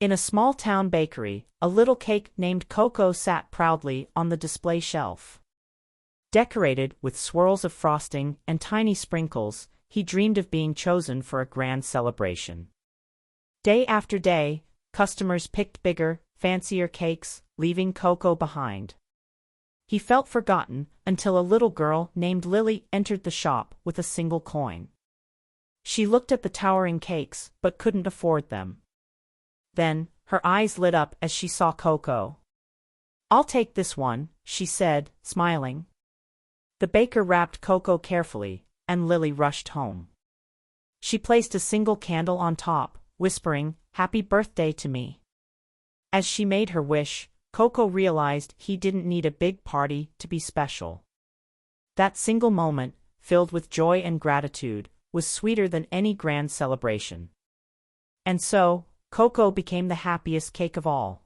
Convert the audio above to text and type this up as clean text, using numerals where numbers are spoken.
In a small-town bakery, a little cake named Coco sat proudly on the display shelf. Decorated with swirls of frosting and tiny sprinkles, he dreamed of being chosen for a grand celebration. Day after day, customers picked bigger, fancier cakes, leaving Coco behind. He felt forgotten until a little girl named Lily entered the shop with a single coin. She looked at the towering cakes but couldn't afford them. Then, her eyes lit up as she saw Coco. "I'll take this one," she said, smiling. The baker wrapped Coco carefully, and Lily rushed home. She placed a single candle on top, whispering, "Happy birthday to me." As she made her wish, Coco realized he didn't need a big party to be special. That single moment, filled with joy and gratitude, was sweeter than any grand celebration. And so, Coco became the happiest cake of all.